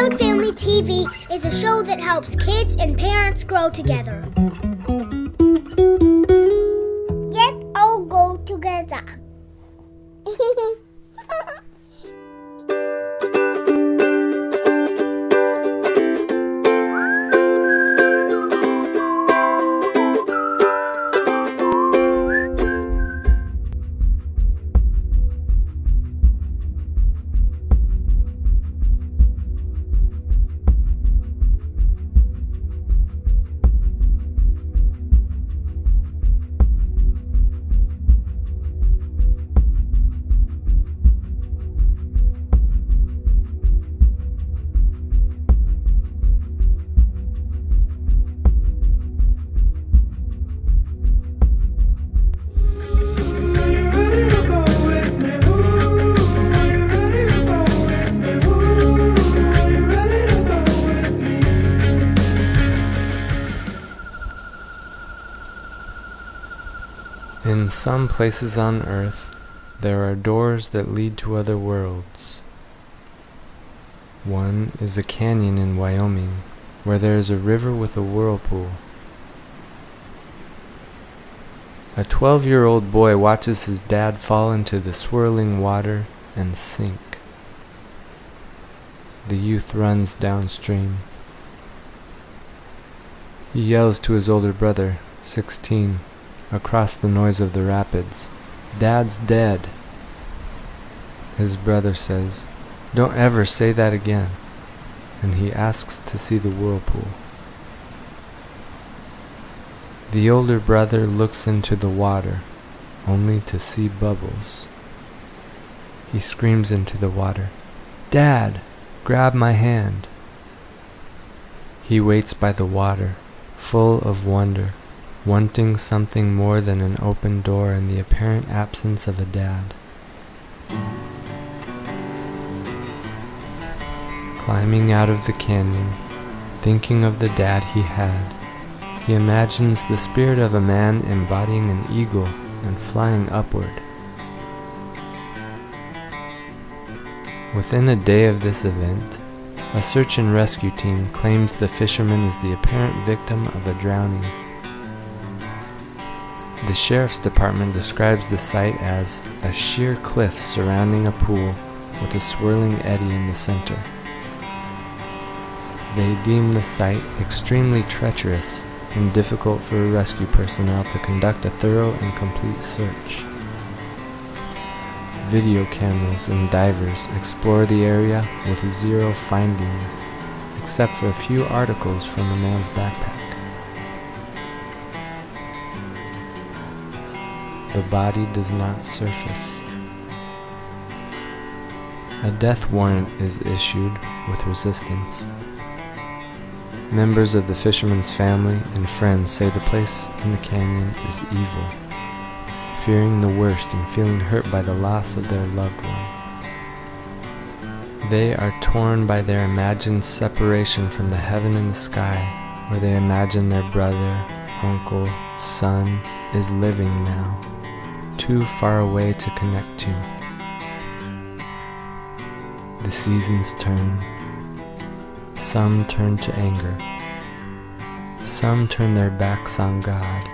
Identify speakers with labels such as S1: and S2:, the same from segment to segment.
S1: Proud Family TV is a show that helps kids and parents grow together. Let's all go together.
S2: In some places on Earth, there are doors that lead to other worlds. One is a canyon in Wyoming, where there is a river with a whirlpool. A 12-year-old boy watches his dad fall into the swirling water and sink. The youth runs downstream. He yells to his older brother, 16, across the noise of the rapids, "Dad's dead." His brother says, "Don't ever say that again," and he asks to see the whirlpool. The older brother looks into the water, only to see bubbles. He screams into the water, "Dad, grab my hand." He waits by the water, full of wonder, wanting something more than an open door and the apparent absence of a dad. Climbing out of the canyon, thinking of the dad he had, he imagines the spirit of a man embodying an eagle and flying upward. Within a day of this event, a search and rescue team claims the fisherman is the apparent victim of a drowning. The sheriff's department describes the site as a sheer cliff surrounding a pool with a swirling eddy in the center. They deem the site extremely treacherous and difficult for rescue personnel to conduct a thorough and complete search. Video cameras and divers explore the area with zero findings, except for a few articles from the man's backpack. The body does not surface. A death warrant is issued with resistance. Members of the fisherman's family and friends say the place in the canyon is evil, fearing the worst and feeling hurt by the loss of their loved one. They are torn by their imagined separation from the heaven and the sky, where they imagine their brother, uncle, son is living now, too far away to connect to. The seasons turn. Some turn to anger. Some turn their backs on God.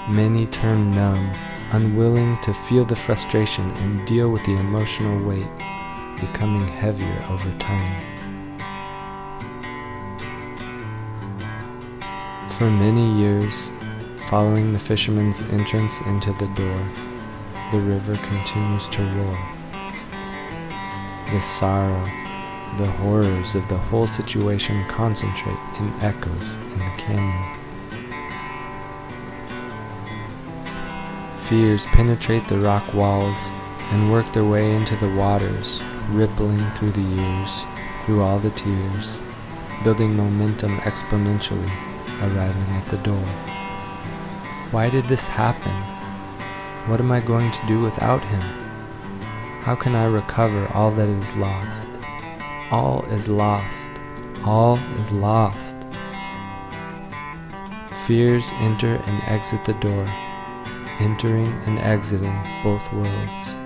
S2: Many turn numb, unwilling to feel the frustration and deal with the emotional weight, becoming heavier over time. For many years, following the fisherman's entrance into the door, the river continues to roar. The sorrow, the horrors of the whole situation concentrate in echoes in the canyon. Fears penetrate the rock walls and work their way into the waters, rippling through the years, through all the tears, building momentum exponentially, arriving at the door. Why did this happen? What am I going to do without him? How can I recover all that is lost? All is lost. All is lost. Fears enter and exit the door, entering and exiting both worlds.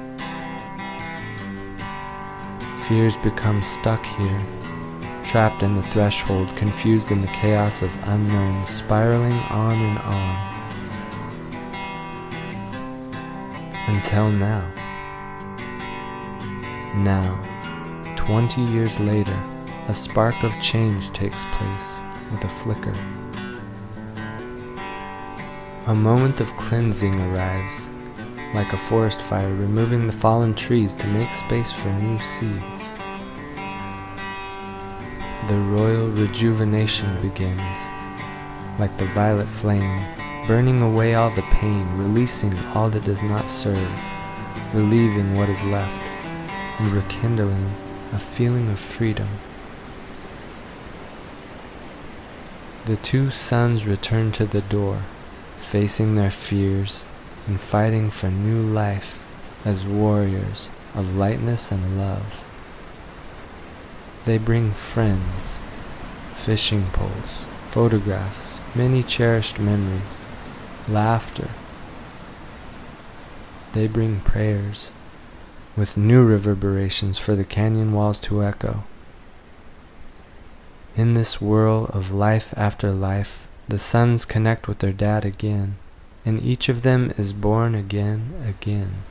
S2: Fears become stuck here, trapped in the threshold, confused in the chaos of unknowns, spiraling on and on. Until now. Now, 20 years later, a spark of change takes place with a flicker. A moment of cleansing arrives, like a forest fire removing the fallen trees to make space for new seeds. The royal rejuvenation begins, like the violet flame, burning away all the pain, releasing all that does not serve, relieving what is left, and rekindling a feeling of freedom. The two sons return to the door, facing their fears and fighting for new life as warriors of lightness and love. They bring friends, fishing poles, photographs, many cherished memories, laughter. They bring prayers, with new reverberations for the canyon walls to echo. In this whirl of life after life, the sons connect with their dad again, and each of them is born again.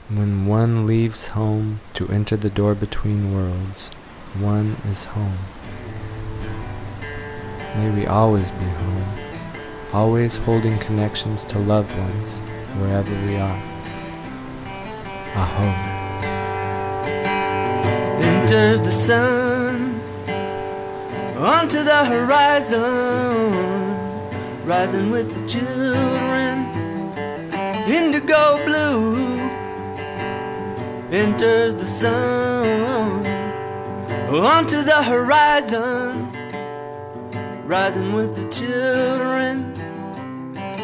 S2: When one leaves home to enter the door between worlds, one is home. May we always be home, always holding connections to loved ones wherever we are. Aho.
S3: Enters the sun onto the horizon, rising with the children, indigo blue. Enters the sun onto the horizon, rising with the children,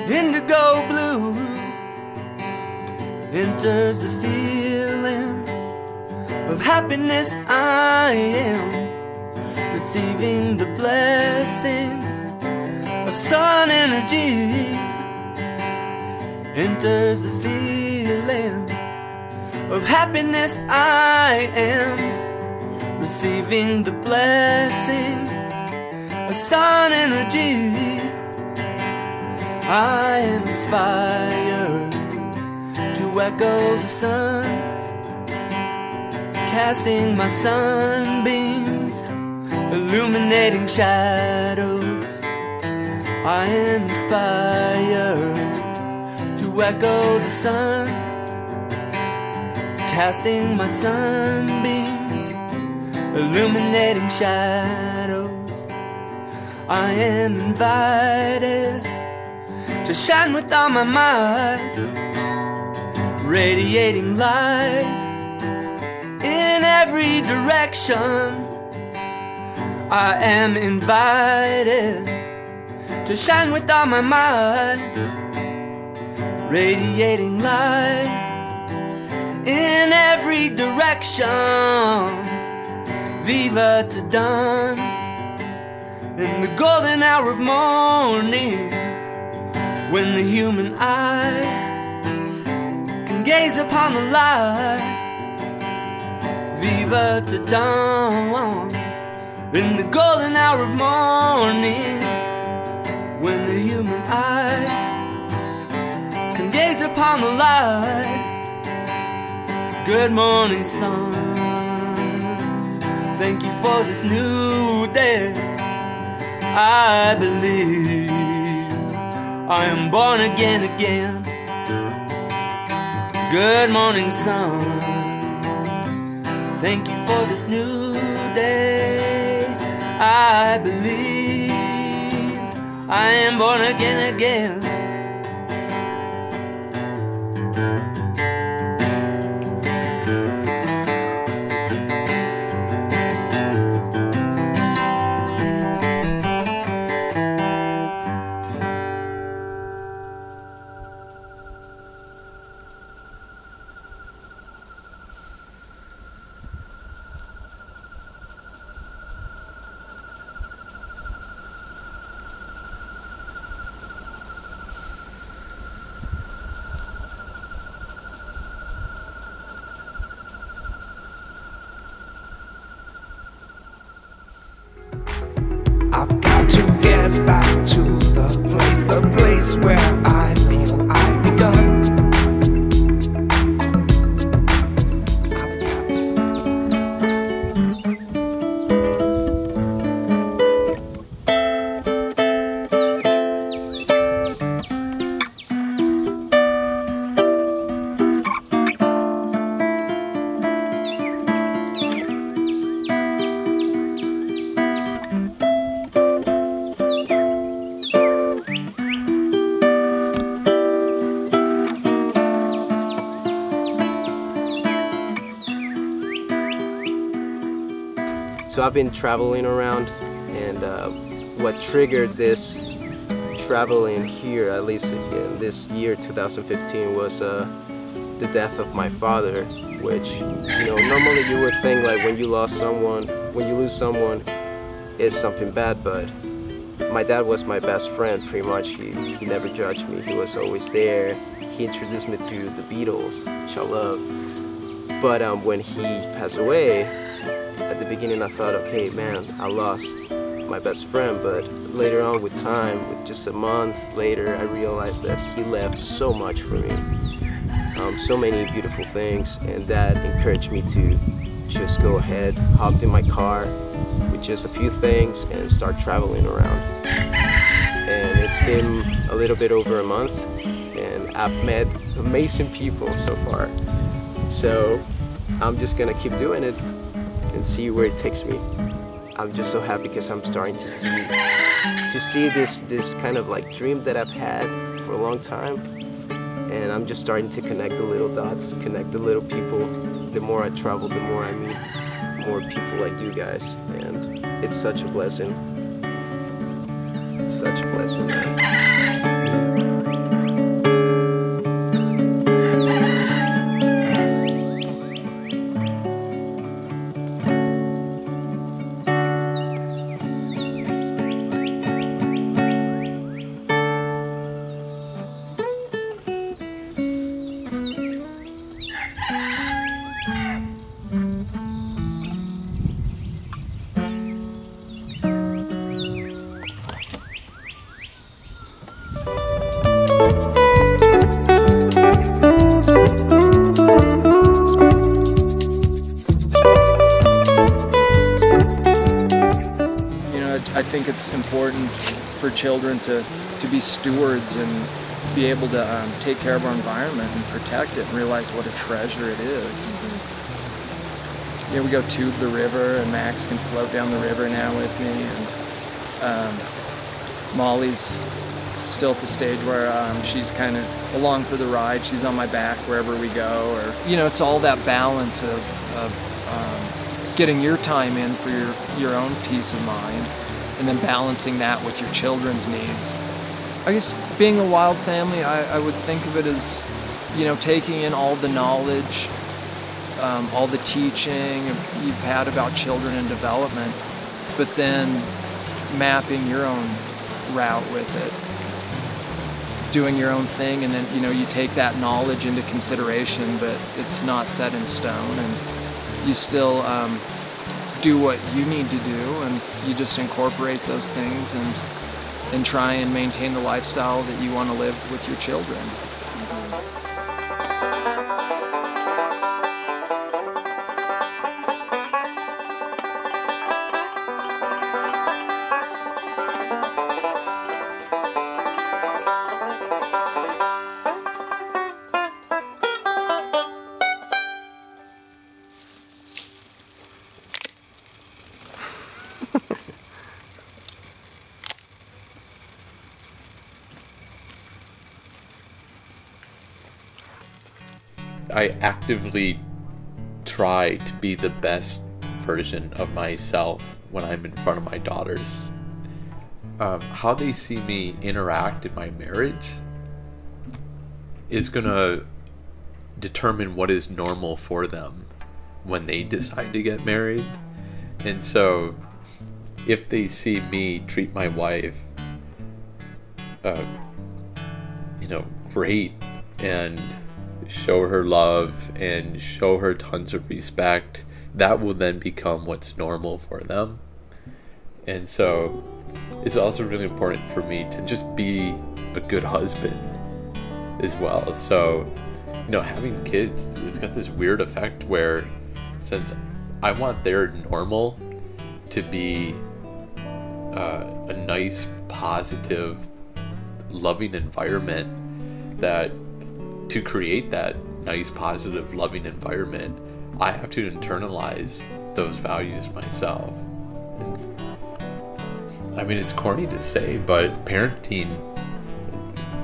S3: indigo blue. Enters the feeling of happiness. I am receiving the blessing of sun energy. Enters the feeling of happiness. I am receiving the blessing of sun energy. I am inspired to echo the sun, casting my sunbeams, illuminating shadows. I am inspired to echo the sun, casting my sunbeams, illuminating shadows. I am invited to shine with all my might, radiating light in every direction. I am invited to shine with all my might, radiating light in every direction. Viva to dawn, in the golden hour of morning, when the human eye can gaze upon the light. Viva to dawn, in the golden hour of morning, when the human eye can gaze upon the light. Good morning, sun. Thank you for this new day. I believe I am born again. Good morning, sun. Thank you for this new day. I believe I am born again. back to the place where I feel I begun.
S4: So I've been traveling around, and what triggered this traveling here, at least in this year 2015, was the death of my father, which, you know, normally you would think like when you lose someone, it's something bad, but my dad was my best friend pretty much. He never judged me, he was always there. He introduced me to the Beatles, which I love. But when he passed away, at the beginning I thought, okay, man, I lost my best friend, but later on with time, with just a month later, I realized that he left so much for me, so many beautiful things, and that encouraged me to just go ahead, hopped in my car with just a few things and start traveling around. And it's been a little bit over a month, and I've met amazing people so far. So I'm just gonna keep doing it and see where it takes me. I'm just so happy because I'm starting to see this kind of like dream that I've had for a long time, and I'm just starting to connect the little dots, connect the little people. The more I travel, the more I meet more people like you guys, and it's such a blessing. It's such a blessing, man.
S5: I think it's important for children to be stewards and be able to take care of our environment and protect it and realize what a treasure it is. You know, we go tube the river, and Max can float down the river now with me, and Molly's still at the stage where she's kind of along for the ride. She's on my back wherever we go. Or, you know, it's all that balance of getting your time in for your own peace of mind, and then balancing that with your children's needs. I guess being a wild family, I would think of it as, you know, taking in all the knowledge, all the teaching you've had about children and development, but then mapping your own route with it, doing your own thing, and then, you know, you take that knowledge into consideration, but it's not set in stone, and you still do what you need to do, and you just incorporate those things and try and maintain the lifestyle that you want to live with your children.
S6: I actively try to be the best version of myself when I'm in front of my daughters. How they see me interact in my marriage is gonna determine what is normal for them when they decide to get married. And so if they see me treat my wife great, and show her love and show her tons of respect, that will then become what's normal for them. And so it's also really important for me to just be a good husband as well. So, having kids, it's got this weird effect where, since I want their normal to be a nice, positive, loving environment, that to create that nice, positive, loving environment, I have to internalize those values myself. I mean, it's corny to say, but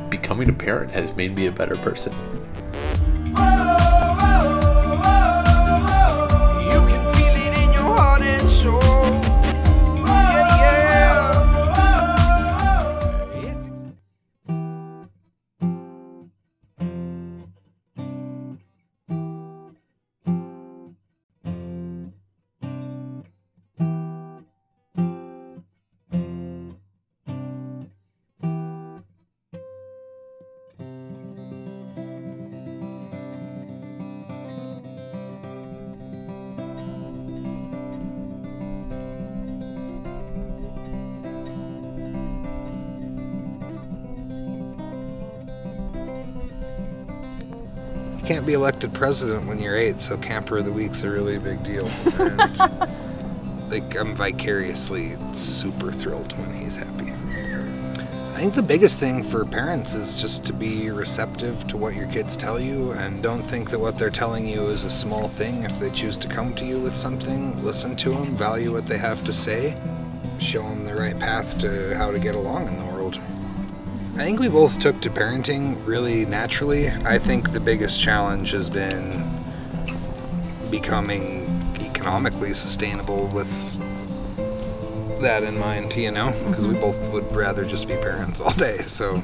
S6: becoming a parent has made me a better person.
S7: You can't be elected president when you're 8, so camper of the week's a really big deal. And I'm vicariously super thrilled when he's happy. I think the biggest thing for parents is just to be receptive to what your kids tell you, and don't think that what they're telling you is a small thing. If they choose to come to you with something, listen to them, value what they have to say, show them the right path to how to get along in the world. I think we both took to parenting really naturally. I think the biggest challenge has been becoming economically sustainable with that in mind, because we both would rather just be parents all day. So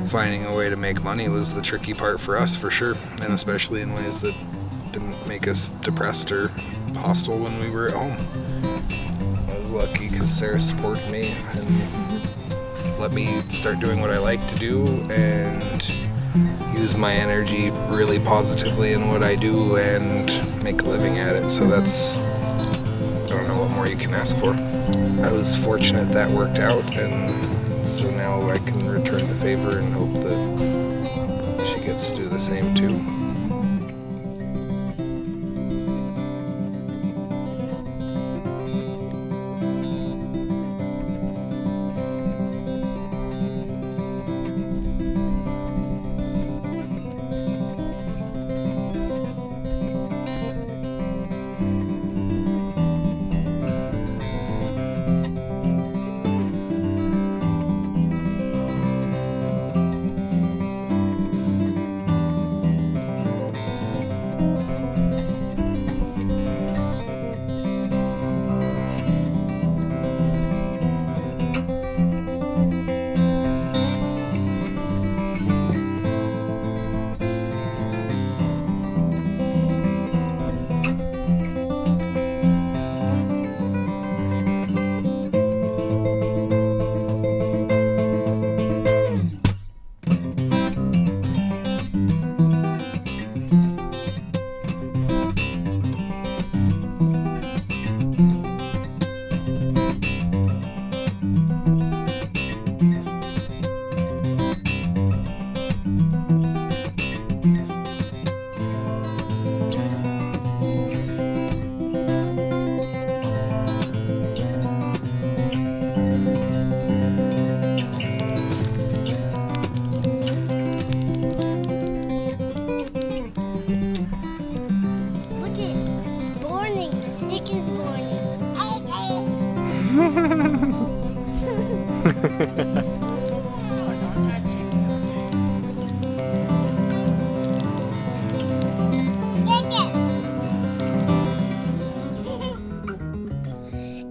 S7: finding a way to make money was the tricky part for us, for sure, and especially in ways that didn't make us depressed or hostile when we were at home. I was lucky because Sarah supported me and let me start doing what I like to do and use my energy really positively in what I do and make a living at it. So that's, I don't know what more you can ask for. I was fortunate that worked out, and so now I can return the favor and hope that she gets to do the same too.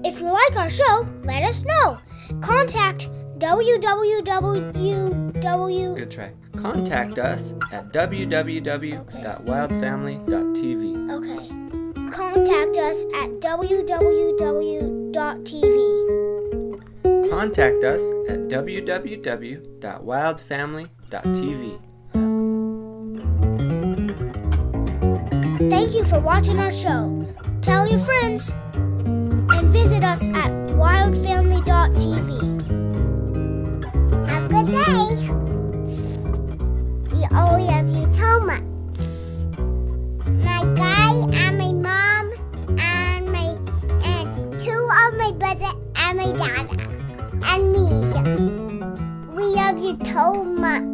S1: If you like our show, let us know. Contact www.
S8: Good try. Contact us at www.wildfamily.tv.
S1: Okay. Contact us at www.tv.
S8: Contact us at www.wildfamily.tv.
S1: Thank you for watching our show. Tell your friends and visit us at wildfamily.tv. Have a good day. We all love you so much. My guy and my mom and two of my brothers and my dad and me. We love you so much.